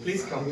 Please come.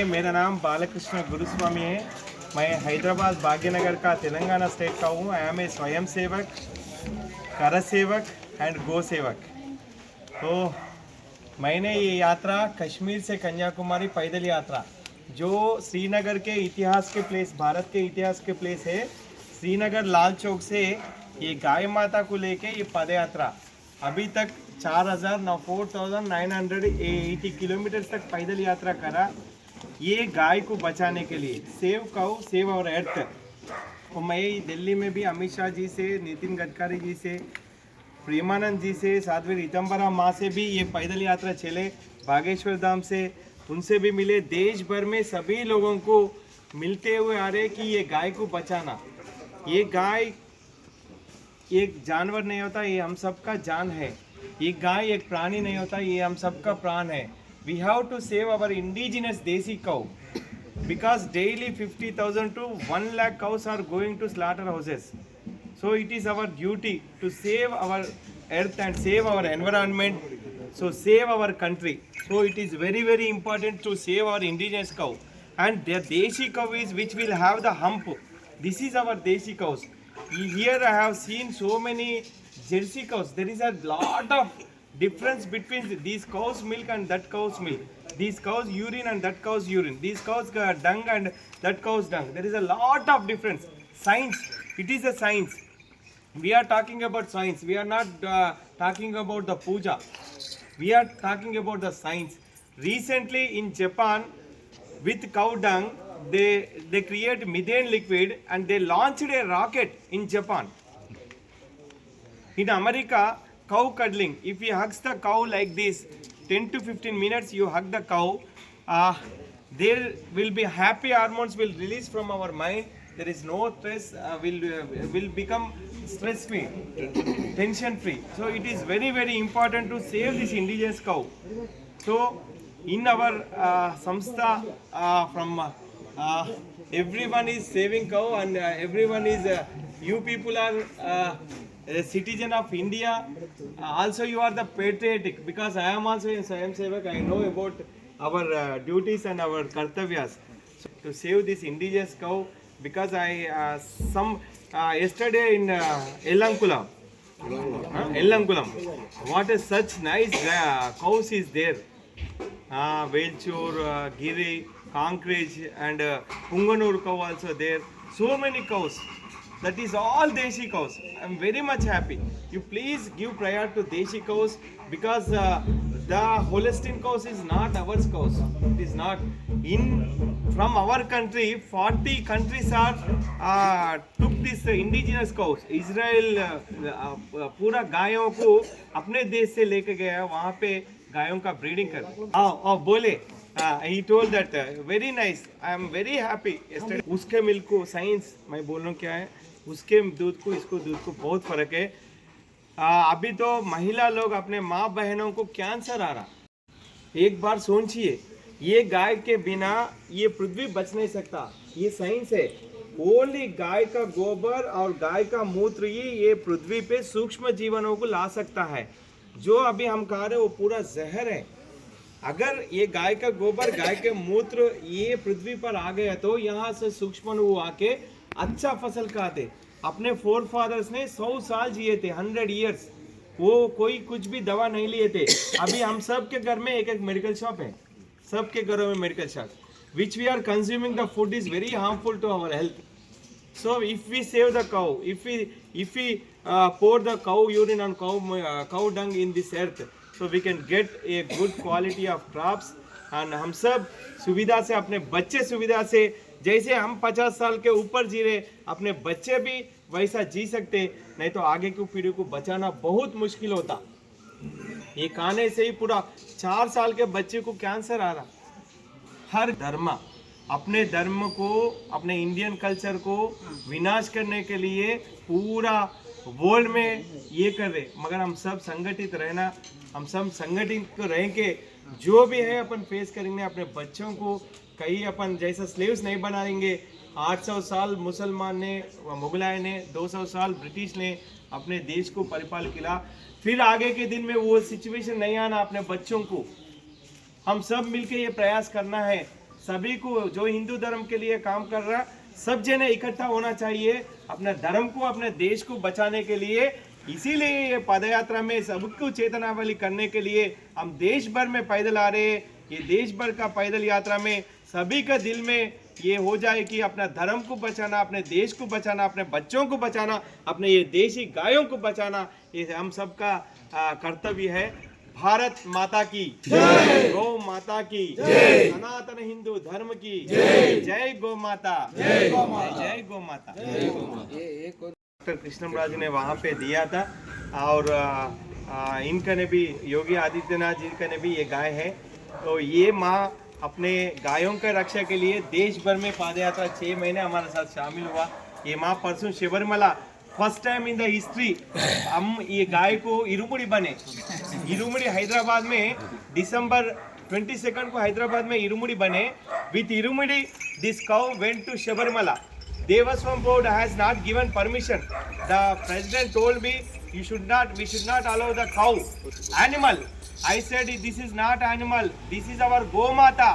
मेरा नाम बालकृष्ण गुरुस्वामी है। मैं हैदराबाद भाग्यनगर का तेलंगाना स्टेट का हूँ। आई एम ए स्वयं सेवक, कर सेवक एंड गो सेवक। तो मैंने ये यात्रा कश्मीर से कन्याकुमारी पैदल यात्रा, जो श्रीनगर के इतिहास के प्लेस, भारत के इतिहास के प्लेस है, श्रीनगर लाल चौक से ये गाय माता को लेके ये पद यात्रा अभी तक 4,980 किलोमीटर तक पैदल यात्रा करा। ये गाय को बचाने के लिए, सेव काउ सेव और अर्थ। तो मैं दिल्ली में भी अमित शाह जी से, नितिन गडकरी जी से, प्रेमानंद जी से, साध्वी रीतम्बरा माँ से भी ये पैदल यात्रा चले, बागेश्वर धाम से उनसे भी मिले। देश भर में सभी लोगों को मिलते हुए आ रहे कि ये गाय को बचाना। ये गाय एक जानवर नहीं होता, ये हम सबका जान है। ये गाय एक प्राणी नहीं होता, ये हम सबका प्राण है। We have to save our indigenous desi cow because daily 50,000 to 1 lakh cows are going to slaughterhouses. So it is our duty to save our earth and save our environment. So save our country. So it is very, very important to save our indigenous cow. And the desi cow is which will have the hump. This is our desi cows. Here I have seen so many Jersey cows. There is a lot of difference between these cows milk and that cow's milk, these cows urine and that cow's urine, these cows dung and that cow's dung. There is a lot of difference. Science, it is a science. We are talking about science. We are not talking about the puja. We are talking about the science. Recently in Japan, with cow dung, they create methane liquid and they launched a rocket in Japan. In America, cow cuddling. If you hug the cow like this, 10 to 15 minutes you hug the cow, there will be happy hormones will release from our mind. There is no stress, will become stress free, tension free. So it is very, very important to save this indigenous cow. So in our samstha, from everyone is saving cow and everyone is, you people are a citizen of India. Also you are the patriotic, because I am also a Swayam Sevak. I know about our duties and our kartavyas. So to save this indigenous cow, because I yesterday in Ellankulam, what is such nice cows is there. Velchur, Giri, Concrete and Punganur cow also there. So many cows. That is all Deshi cows. I am very much happy. You please give priority to Deshi cows, because the Holstein cows is not our cows. It is not. From our country, 40 countries are took this indigenous cows. Israel पूरा गायों को अपने देश से लेके गया, वहाँ पे गायों का ब्रीडिंग कर। बोले he told that very nice. I am very happy yesterday. उसके मिल्क को साइंस मैं बोल रहा हूँ क्या है, उसके दूध को इसको दूध को बहुत फर्क है। अभी तो महिला लोग अपने माँ बहनों को कैंसर आ रहा। एक बार सोचिए, ये गाय के बिना ये पृथ्वी बच नहीं सकता। ये साइंस है। ओनली गाय का गोबर और गाय का मूत्र ही ये पृथ्वी पे सूक्ष्म जीवनों को ला सकता है। जो अभी हम खा रहे वो पूरा जहर है। अगर ये गाय का गोबर, गाय के मूत्र ये पृथ्वी पर आ गया तो यहाँ से सूक्ष्म वो आके अच्छा फसल खाते। अपने फोर फादर्स ने 100 साल जिए थे, 100 ईयर्स। वो कोई कुछ भी दवा नहीं लिए थे। अभी हम सब के घर में एक एक मेडिकल शॉप है, सबके घरों में medical shop. Which we are consuming the food is very harmful to our health. So if we save the cow, if we pour the cow urine and cow dung in this earth, so we can get a good quality of crops. And हम सब सुविधा से, अपने बच्चे सुविधा से, जैसे हम 50 साल के ऊपर जी रहे, अपने बच्चे भी वैसा जी सकते। नहीं तो आगे की पीढ़ी को बचाना बहुत मुश्किल होता। ये खाने से ही पूरा 4 साल के बच्चे को कैंसर आ रहा। हर धर्म अपने धर्म को, अपने इंडियन कल्चर को विनाश करने के लिए पूरा वर्ल्ड में ये कर रहे। मगर हम सब संगठित रहना, हम सब संगठित रहेंगे, जो भी है अपन फेस करेंगे। अपने बच्चों को कहीं अपन जैसा स्लेव्स नहीं बनाएंगे। 800 साल मुसलमान ने, मुगलाय ने, 200 साल ब्रिटिश ने अपने देश को परिपाल किया। फिर आगे के दिन में वो सिचुएशन नहीं आना। अपने बच्चों को हम सब मिलके ये प्रयास करना है। सभी को जो हिंदू धर्म के लिए काम कर रहा, सब जने इकट्ठा होना चाहिए अपने धर्म को, अपने देश को बचाने के लिए। इसीलिए ये पदयात्रा में सबको चेतनावली करने के लिए हम देश भर में पैदल आ रहे हैं। ये देश भर का पैदल यात्रा में सभी का दिल में ये हो जाए कि अपना धर्म को बचाना, अपने देश को बचाना, अपने बच्चों को बचाना, अपने ये देशी गायों को बचाना, ये हम सबका कर्तव्य है। भारत माता की जय, गौ माता की जय, सनातन हिंदू धर्म की जय, जय गौ माता, जय गौ माता, जय गौ माता। डॉक्टर कृष्णराज ने वहाँ पे दिया था। और इनका ने भी, योगी आदित्यनाथ जी का ने भी ये गाय है। तो ये माँ अपने गायों का रक्षा के लिए देश भर में पादयात्रा 6 महीने हमारे साथ शामिल हुआ। ये माँ परसों Sabarimala first time in the history हम ये गाय को इरुमुड़ी बने। इरुमुड़ी हैदराबाद में दिसंबर 22 को हैदराबाद में इरुमुड़ी बने। With irumudi this cow went to Sabarimala. Devaswam board has not given permission. The president told me we should not allow the cow, animal. I said this is not animal, this is our Go Mata.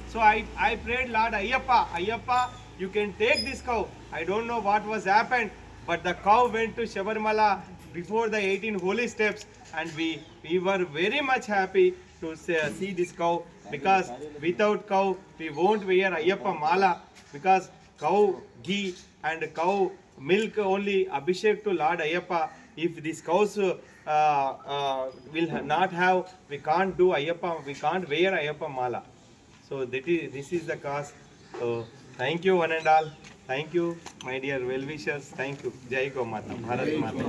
So I prayed Lord Ayyappa, you can take this cow. I don't know what was happened, but the cow went to Shabarimala before the 18 holy steps, and we were very much happy to see this cow, because without cow we won't wear Ayyappa mala, because cow ghee and cow milk only abhishek to Lord Ayyappa. If these cows will not have, we can't do Ayyappa, we can't wear Ayyappa mala. So this is the cause. So thank you one and all. Thank you my dear well wishers. Thank you. Jai Go Mata, Bharat Mata.